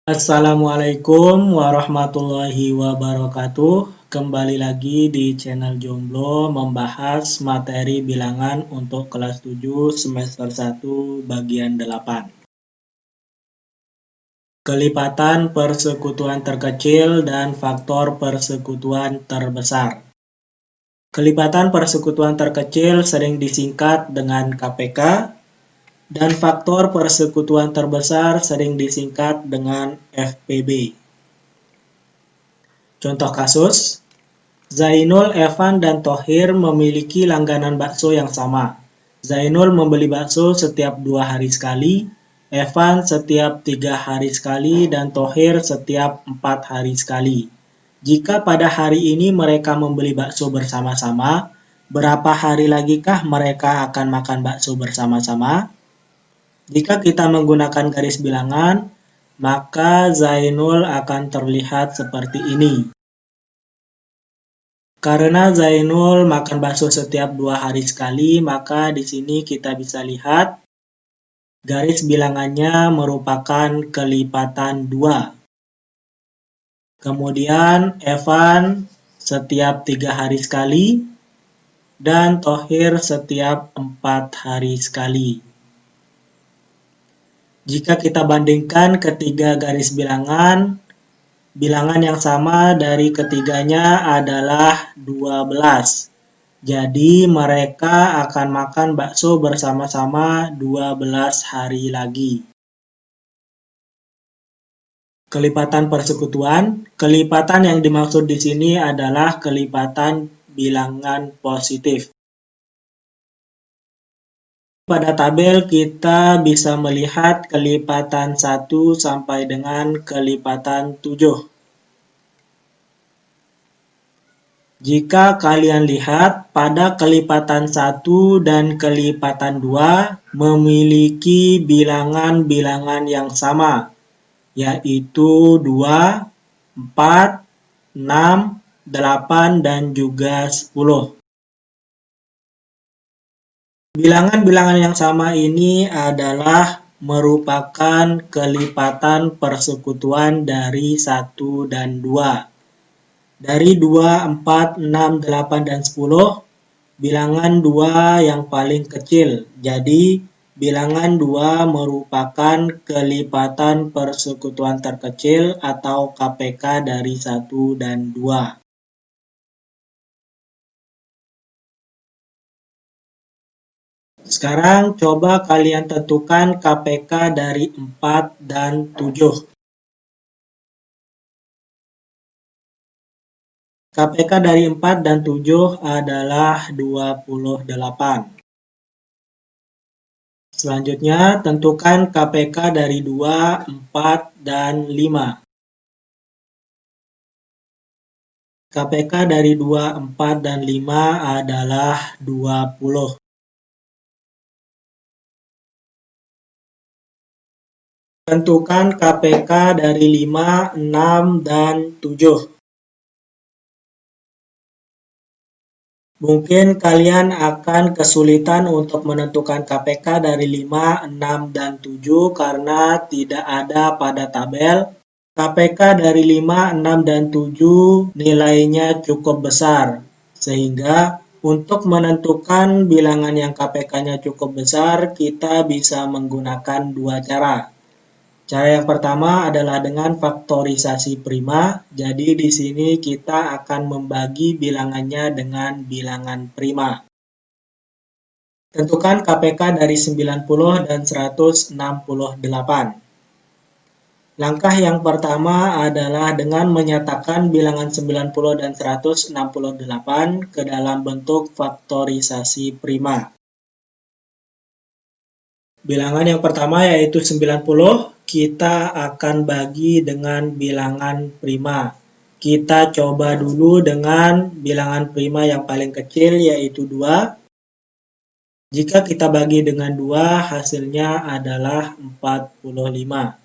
Assalamualaikum warahmatullahi wabarakatuh. Kembali lagi di channel Jomblo membahas materi bilangan untuk kelas 7 semester 1 bagian 8. Kelipatan persekutuan terkecil dan faktor persekutuan terbesar. Kelipatan persekutuan terkecil sering disingkat dengan KPK. Dan faktor persekutuan terbesar sering disingkat dengan FPB. Contoh kasus, Zainul, Evan, dan Thohir memiliki langganan bakso yang sama. Zainul membeli bakso setiap 2 hari sekali, Evan setiap 3 hari sekali, dan Thohir setiap 4 hari sekali. Jika pada hari ini mereka membeli bakso bersama-sama, berapa hari lagikah mereka akan makan bakso bersama-sama? Jika kita menggunakan garis bilangan, maka Zainul akan terlihat seperti ini. Karena Zainul makan bakso setiap 2 hari sekali, maka di sini kita bisa lihat garis bilangannya merupakan kelipatan 2. Kemudian Evan setiap 3 hari sekali dan Thohir setiap 4 hari sekali. Jika kita bandingkan ketiga garis bilangan, bilangan yang sama dari ketiganya adalah 12. Jadi mereka akan makan bakso bersama-sama 12 hari lagi. Kelipatan persekutuan. Kelipatan yang dimaksud di sini adalah kelipatan bilangan positif. Pada tabel kita bisa melihat kelipatan 1 sampai dengan kelipatan 7. Jika kalian lihat, pada kelipatan 1 dan kelipatan 2 memiliki bilangan-bilangan yang sama, yaitu 2, 4, 6, 8, dan juga 10. Bilangan-bilangan yang sama ini adalah merupakan kelipatan persekutuan dari 1 dan 2. Dari 2, 4, 6, 8, dan 10, bilangan 2 yang paling kecil. Jadi, bilangan 2 merupakan kelipatan persekutuan terkecil atau KPK dari 1 dan 2. Sekarang coba kalian tentukan KPK dari 4 dan 7. KPK dari 4 dan 7 adalah 28. Selanjutnya, tentukan KPK dari 2, 4, dan 5. KPK dari 2, 4, dan 5 adalah 20. Tentukan KPK dari 5, 6, dan 7. Mungkin kalian akan kesulitan untuk menentukan KPK dari 5, 6, dan 7 karena tidak ada pada tabel. KPK dari 5, 6, dan 7 nilainya cukup besar, sehingga untuk menentukan bilangan yang KPK-nya cukup besar, kita bisa menggunakan dua cara. Cara yang pertama adalah dengan faktorisasi prima. Jadi di sini kita akan membagi bilangannya dengan bilangan prima. Tentukan KPK dari 90 dan 168. Langkah yang pertama adalah dengan menyatakan bilangan 90 dan 168 ke dalam bentuk faktorisasi prima. Bilangan yang pertama yaitu 90, kita akan bagi dengan bilangan prima. Kita coba dulu dengan bilangan prima yang paling kecil yaitu 2. Jika kita bagi dengan 2, hasilnya adalah 45.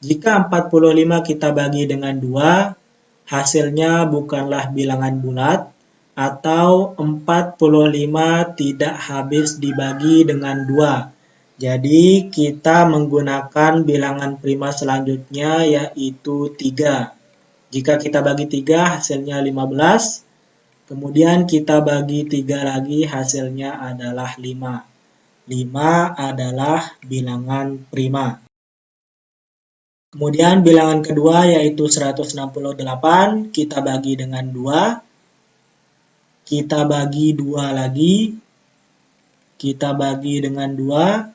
Jika 45 kita bagi dengan 2, hasilnya bukanlah bilangan bulat, atau 45 tidak habis dibagi dengan 2. Jadi kita menggunakan bilangan prima selanjutnya yaitu 3. Jika kita bagi 3 hasilnya 15. Kemudian kita bagi 3 lagi hasilnya adalah 5. 5 adalah bilangan prima. Kemudian bilangan kedua yaitu 168 kita bagi dengan 2. Kita bagi 2 lagi. Kita bagi dengan 2.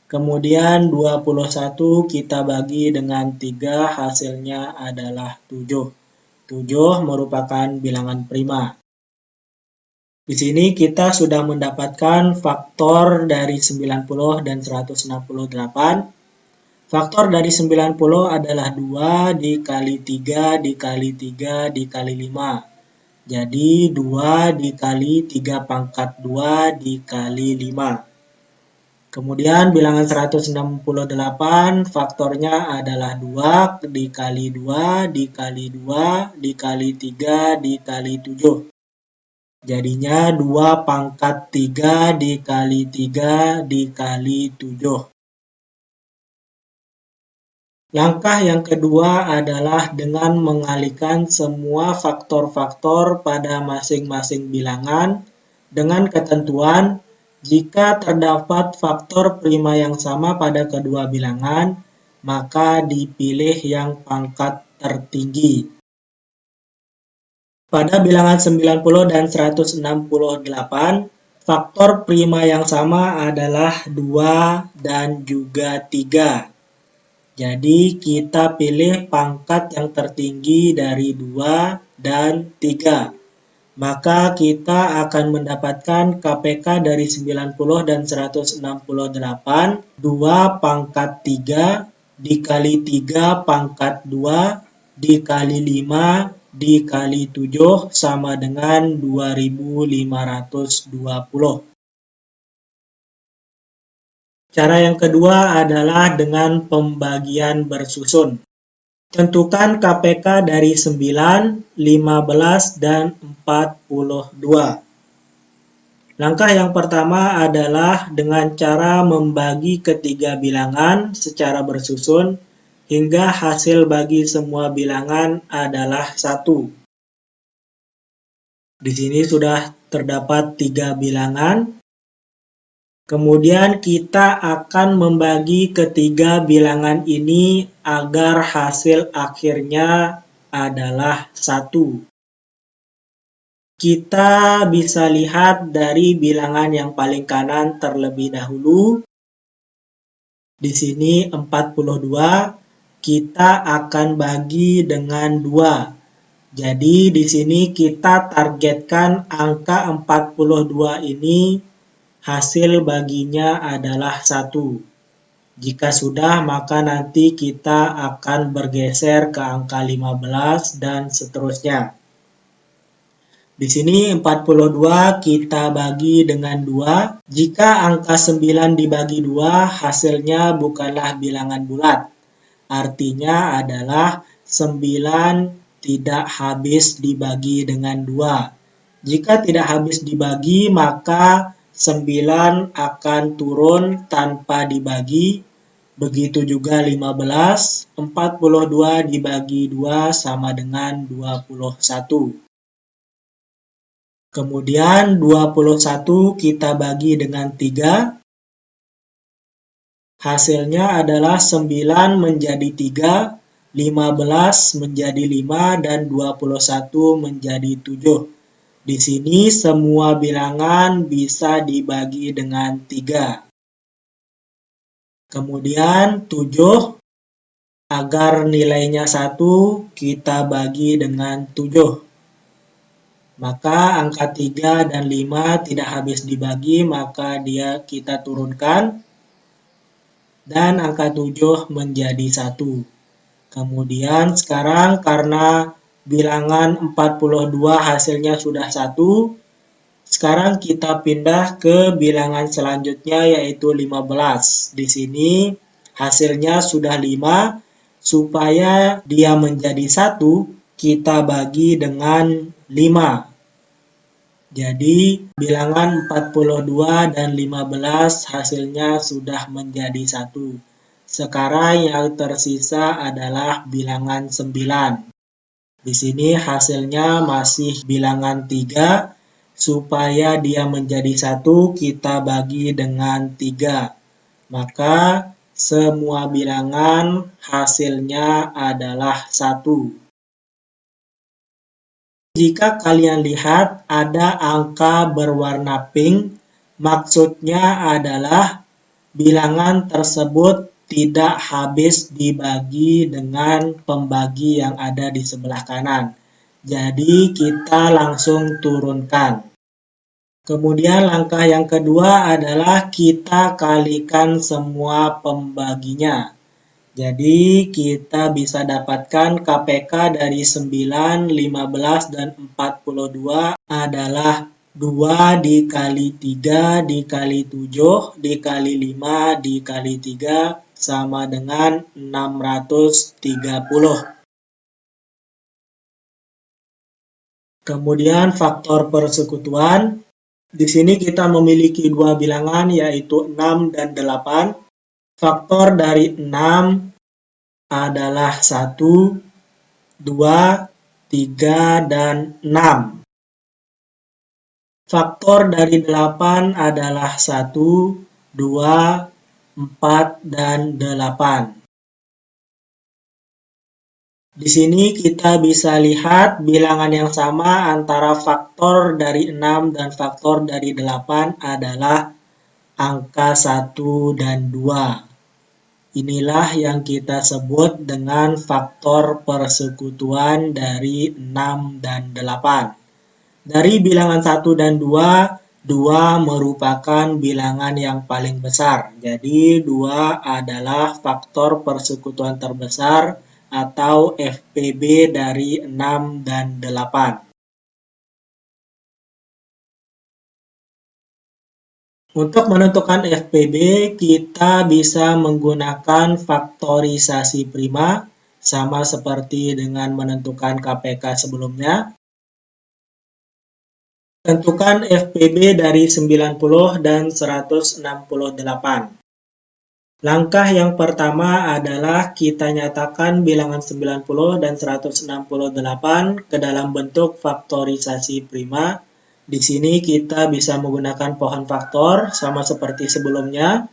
Kemudian 21 kita bagi dengan 3 hasilnya adalah 7. 7 merupakan bilangan prima. Di sini kita sudah mendapatkan faktor dari 90 dan 168. Faktor dari 90 adalah 2 dikali 3 dikali 3 dikali 5. Jadi 2 dikali 3 pangkat 2 dikali 5. Kemudian bilangan 168 faktornya adalah 2 dikali 2 dikali 2 dikali 3 dikali 7. Jadinya 2 pangkat 3 dikali 3 dikali 7. Langkah yang kedua adalah dengan mengalihkan semua faktor-faktor pada masing-masing bilangan dengan ketentuan jika terdapat faktor prima yang sama pada kedua bilangan, maka dipilih yang pangkat tertinggi. Pada bilangan 90 dan 168, faktor prima yang sama adalah 2 dan juga 3. Jadi kita pilih pangkat yang tertinggi dari 2 dan 3. Maka kita akan mendapatkan KPK dari 90 dan 168, 2 pangkat 3 dikali 3 pangkat 2 dikali 5 dikali 7 sama dengan 2520. Cara yang kedua adalah dengan pembagian bersusun. Tentukan KPK dari 9, 15, dan 42. Langkah yang pertama adalah dengan cara membagi ketiga bilangan secara bersusun hingga hasil bagi semua bilangan adalah 1. Di sini sudah terdapat 3 bilangan. Kemudian kita akan membagi ketiga bilangan ini agar hasil akhirnya adalah 1. Kita bisa lihat dari bilangan yang paling kanan terlebih dahulu. Di sini 42. Kita akan bagi dengan 2. Jadi di sini kita targetkan angka 42 ini hasil baginya adalah 1. Jika sudah, maka nanti kita akan bergeser ke angka 15 dan seterusnya. Di sini 42 kita bagi dengan 2. Jika angka 9 dibagi 2, hasilnya bukanlah bilangan bulat. Artinya adalah 9 tidak habis dibagi dengan 2. Jika tidak habis dibagi, maka 9 akan turun tanpa dibagi. Begitu juga 15, 42 dibagi 2 sama dengan 21. Kemudian 21 kita bagi dengan 3. Hasilnya adalah 9 menjadi 3, 15 menjadi 5, dan 21 menjadi 7. Di sini semua bilangan bisa dibagi dengan 3. Kemudian 7, agar nilainya 1, kita bagi dengan 7. Maka angka 3 dan 5 tidak habis dibagi, maka kita turunkan. Dan angka 7 menjadi 1. Kemudian sekarang karena bilangan 42 hasilnya sudah 1, sekarang kita pindah ke bilangan selanjutnya yaitu 15. Di sini hasilnya sudah 5, supaya dia menjadi 1, kita bagi dengan 5. Jadi bilangan 42 dan 15 hasilnya sudah menjadi 1. Sekarang yang tersisa adalah bilangan 9. Di sini hasilnya masih bilangan 3. Supaya dia menjadi 1, kita bagi dengan 3. Maka semua bilangan hasilnya adalah 1. Jika kalian lihat ada angka berwarna pink, maksudnya adalah bilangan tersebut tidak habis dibagi dengan pembagi yang ada di sebelah kanan. Jadi kita langsung turunkan. Kemudian langkah yang kedua adalah kita kalikan semua pembaginya. Jadi kita bisa dapatkan KPK dari 9, 15, dan 42 adalah 2 dikali 3 dikali 7 dikali 5 dikali 3 sama dengan 630. Kemudian faktor persekutuan. Di sini kita memiliki dua bilangan yaitu 6 dan 8. Faktor dari 6 adalah 1, 2, 3, dan 6. Faktor dari 8 adalah 1, 2, 4, dan 8. Di sini kita bisa lihat bilangan yang sama antara faktor dari 6 dan faktor dari 8 adalah angka 1 dan 2. Inilah yang kita sebut dengan faktor persekutuan dari 6 dan 8. Dari bilangan 1 dan 2, 2 merupakan bilangan yang paling besar. Jadi 2 adalah faktor persekutuan terbesar atau FPB dari 6 dan 8. Untuk menentukan FPB, kita bisa menggunakan faktorisasi prima, sama seperti dengan menentukan KPK sebelumnya. Tentukan FPB dari 90 dan 168. Langkah yang pertama adalah kita nyatakan bilangan 90 dan 168 ke dalam bentuk faktorisasi prima. Di sini kita bisa menggunakan pohon faktor sama seperti sebelumnya.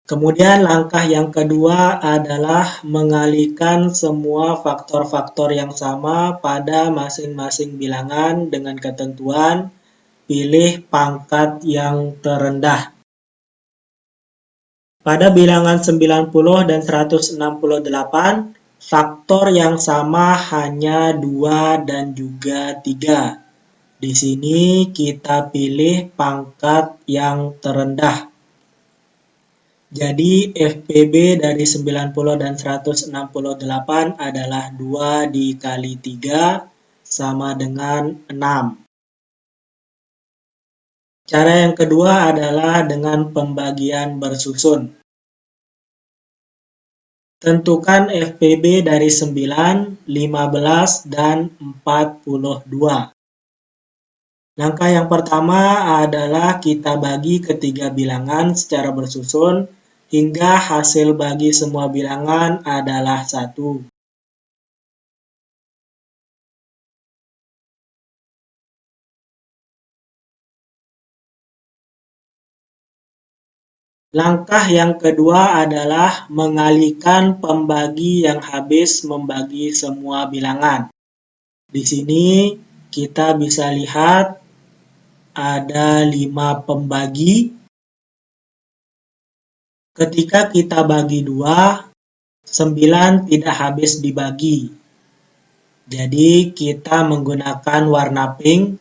Kemudian langkah yang kedua adalah mengalihkan semua faktor-faktor yang sama pada masing-masing bilangan dengan ketentuan pilih pangkat yang terendah. Pada bilangan 90 dan 168, faktor yang sama hanya 2 dan juga 3. Di sini kita pilih pangkat yang terendah. Jadi FPB dari 90 dan 168 adalah 2 dikali 3 sama dengan 6. Cara yang kedua adalah dengan pembagian bersusun. Tentukan FPB dari 9, 15, dan 42. Langkah yang pertama adalah kita bagi ketiga bilangan secara bersusun hingga hasil bagi semua bilangan adalah 1. Langkah yang kedua adalah mengalihkan pembagi yang habis membagi semua bilangan. Di sini kita bisa lihat ada 5 pembagi. Ketika kita bagi 2, 9 tidak habis dibagi. Jadi kita menggunakan warna pink.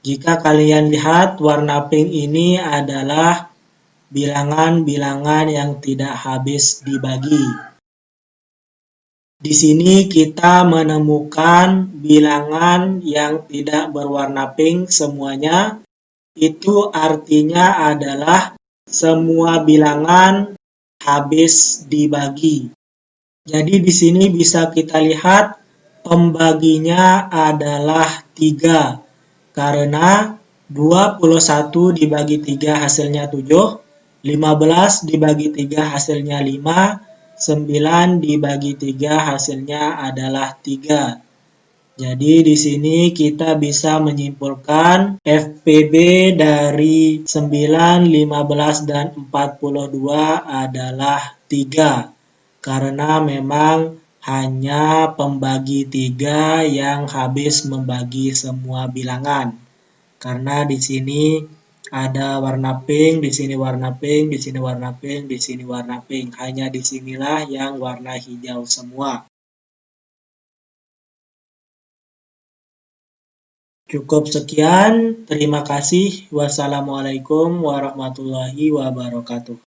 Jika kalian lihat warna pink ini adalah bilangan-bilangan yang tidak habis dibagi. Di sini kita menemukan bilangan yang tidak berwarna pink semuanya. itu artinya adalah semua bilangan habis dibagi. Jadi di sini bisa kita lihat pembaginya adalah 3. Karena 21 dibagi 3 hasilnya 7, 15 dibagi 3 hasilnya 5, 9 dibagi 3 hasilnya adalah 3. Jadi di sini kita bisa menyimpulkan FPB dari 9, 15, dan 42 adalah 3. Karena memang hanya pembagi 3 yang habis membagi semua bilangan. Karena di sini ada warna pink, di sini warna pink, di sini warna pink, di sini warna pink. Hanya di sinilah yang warna hijau semua. Cukup sekian, terima kasih. Wassalamualaikum warahmatullahi wabarakatuh.